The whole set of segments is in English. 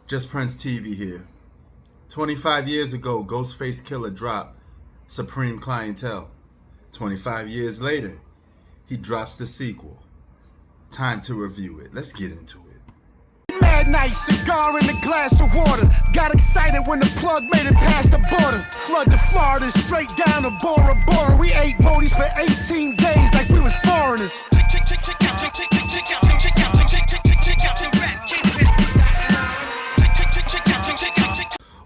Just Prince TV here. 25 years ago, Ghostface Killah dropped Supreme Clientele. 25 years later, he drops the sequel. Time to review it. Let's get into it. Mad night, cigar in a glass of water. Got excited when the plug made it past the border. Flood to Florida, straight down to Bora Bora. We ate roadies for 18 days like we was foreigners.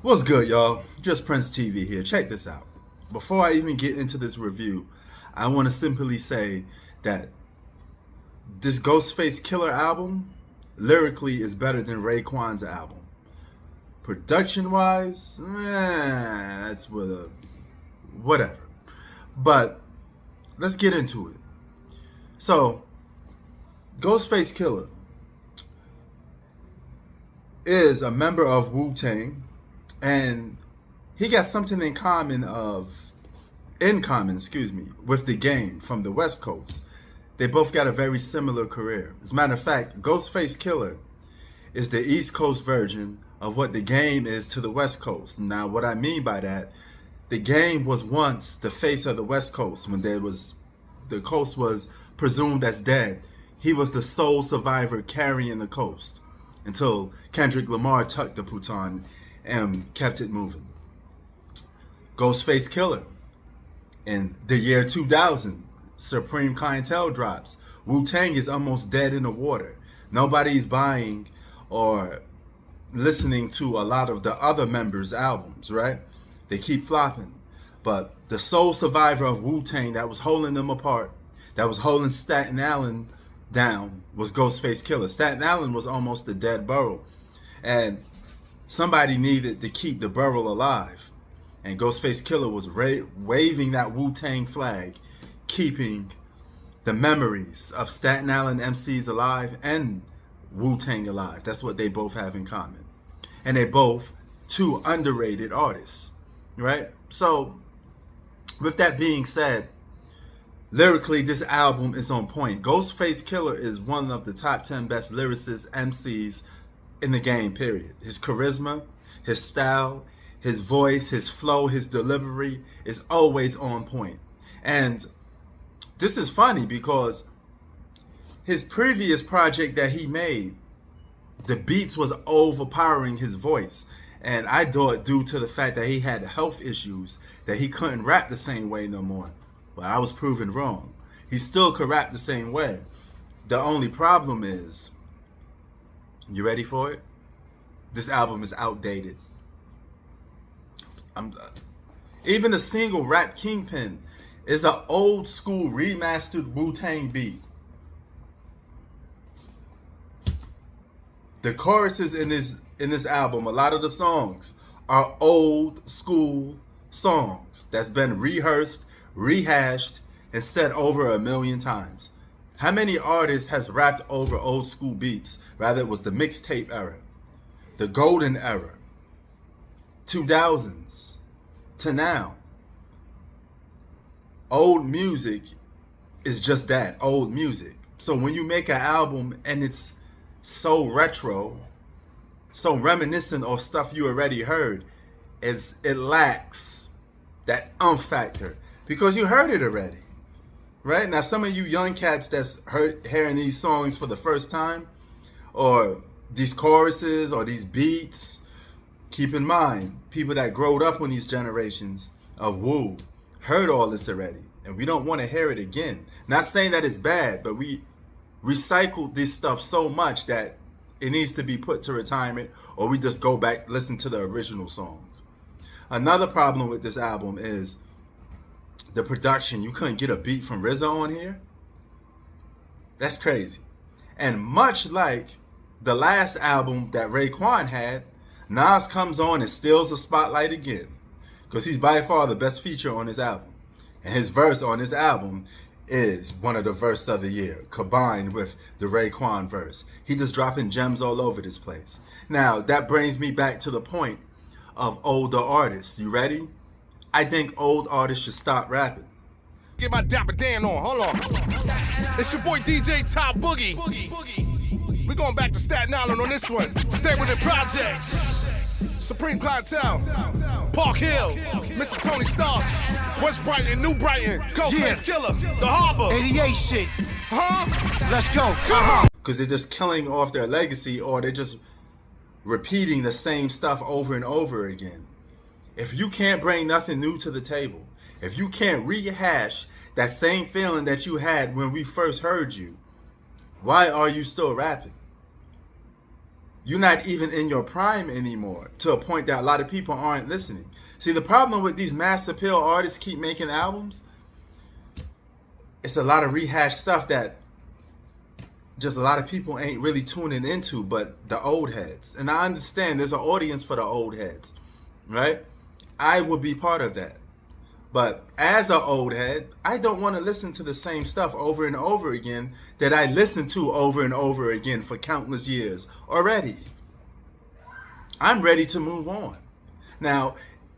What's good, y'all? Just Prince TV here. Check this out. Before I even get into this review, I want to simply say that this Ghostface Killah album, lyrically, is better than Raekwon's album. Production-wise, that's whatever. But let's get into it. So, Ghostface Killah is a member of Wu-Tang, and he got something in common, with the Game from the West Coast. They both got a very similar career. As a matter of fact, Ghostface Killah is the East Coast version of what the Game is to the West Coast. Now, what I mean by that, the Game was once the face of the West Coast when the coast was presumed as dead. He was the sole survivor carrying the coast until Kendrick Lamar tucked the futon and kept it moving. Ghostface Killah, in the year 2000, Supreme Clientele drops. Wu-Tang is almost dead in the water. Nobody's buying or listening to a lot of the other members' albums, right? They keep flopping. But the sole survivor of Wu-Tang that was holding them apart, that was holding Staten Island down, was Ghostface Killah. Staten Island was almost a dead borough, and somebody needed to keep the borough alive. And Ghostface Killah was waving that Wu-Tang flag, keeping the memories of Staten Island MCs alive and Wu-Tang alive. That's what they both have in common. And they both two underrated artists, right? So, with that being said, lyrically, this album is on point. Ghostface Killah is one of the top 10 best lyricists, MCs in the game, period. His charisma, his style, his voice, his flow, his delivery is always on point. And this is funny because his previous project that he made, the beats was overpowering his voice. And I thought due to the fact that he had health issues that he couldn't rap the same way no more. But I was proven wrong. He still could rap the same way. The only problem is, you ready for it? This album is outdated. Even the single Rap Kingpin is an old school remastered Wu-Tang beat. The choruses in this album, a lot of the songs are old school songs that's been rehearsed, rehashed, and said over 1,000,000 times. How many artists has rapped over old school beats? Rather, it was the mixtape era, the golden era, 2000s to now. Old music is just that, old music. So when you make an album and it's so retro, so reminiscent of stuff you already heard, it lacks that factor because you heard it already, right? Now, some of you young cats that's hearing these songs for the first time, or these choruses or these beats, keep in mind, people that growed up on these generations of Wu heard all this already, and we don't want to hear it again. Not saying that it's bad, but we recycled this stuff so much that it needs to be put to retirement, or we just go back, listen to the original songs. Another problem with this album is the production. You couldn't get a beat from RZA on here? That's crazy. And much like the last album that Raekwon had, Nas comes on and steals the spotlight again, because he's by far the best feature on his album. And his verse on this album is one of the verses of the year, combined with the Raekwon verse. He just dropping gems all over this place. Now, that brings me back to the point of older artists. You ready? I think old artists should stop rapping. Get my Dapper Dan on, hold on. It's your boy DJ Top Boogie. We going back to Staten Island on this one. Stay with the projects. Supreme Clientele. Park Hill. Mr. Tony Starks. West Brighton, New Brighton. Ghostface Killah. The Harbor. 88 shit. Huh? Let's go. Because they're just killing off their legacy, or they're just repeating the same stuff over and over again. If you can't bring nothing new to the table, if you can't rehash that same feeling that you had when we first heard you, why are you still rapping? You're not even in your prime anymore, to a point that a lot of people aren't listening. See, the problem with these mass appeal artists keep making albums, it's a lot of rehashed stuff that just a lot of people ain't really tuning into, but the old heads. And I understand there's an audience for the old heads, right? I would be part of that. But as an old head, I don't want to listen to the same stuff over and over again that I listened to over and over again for countless years already. I'm ready to move on. Now,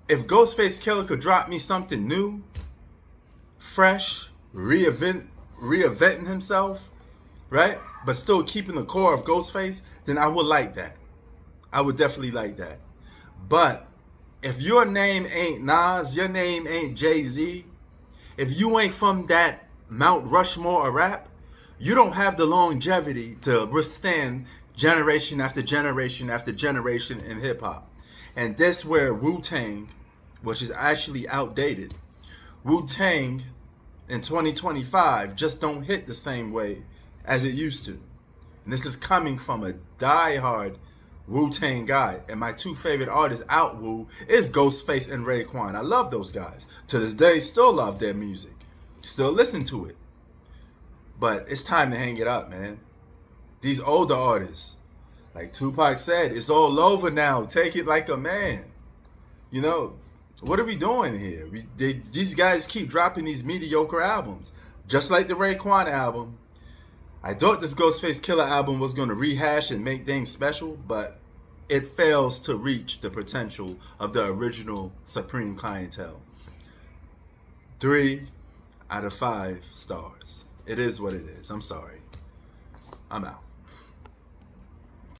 if Ghostface Killah could drop me something new, fresh, reinventing himself, right? But still keeping the core of Ghostface, then I would like that. I would definitely like that. But if your name ain't Nas, your name ain't Jay-Z, if you ain't from that Mount Rushmore of rap, you don't have the longevity to withstand generation after generation after generation in hip-hop. And that's where Wu-Tang, which is actually outdated, Wu-Tang in 2025 just don't hit the same way as it used to. And this is coming from a die-hard Wu-Tang guy. And my two favorite artists out Wu is Ghostface and Raekwon. I love those guys. To this day, still love their music. Still listen to it. But it's time to hang it up, man. These older artists, like Tupac said, it's all over now. Take it like a man. You know, what are we doing here? These guys keep dropping these mediocre albums. Just like the Raekwon album. I thought this Ghostface Killah album was going to rehash and make things special, but it fails to reach the potential of the original Supreme Clientele. 3 out of 5 stars. It is what it is. I'm sorry. I'm out.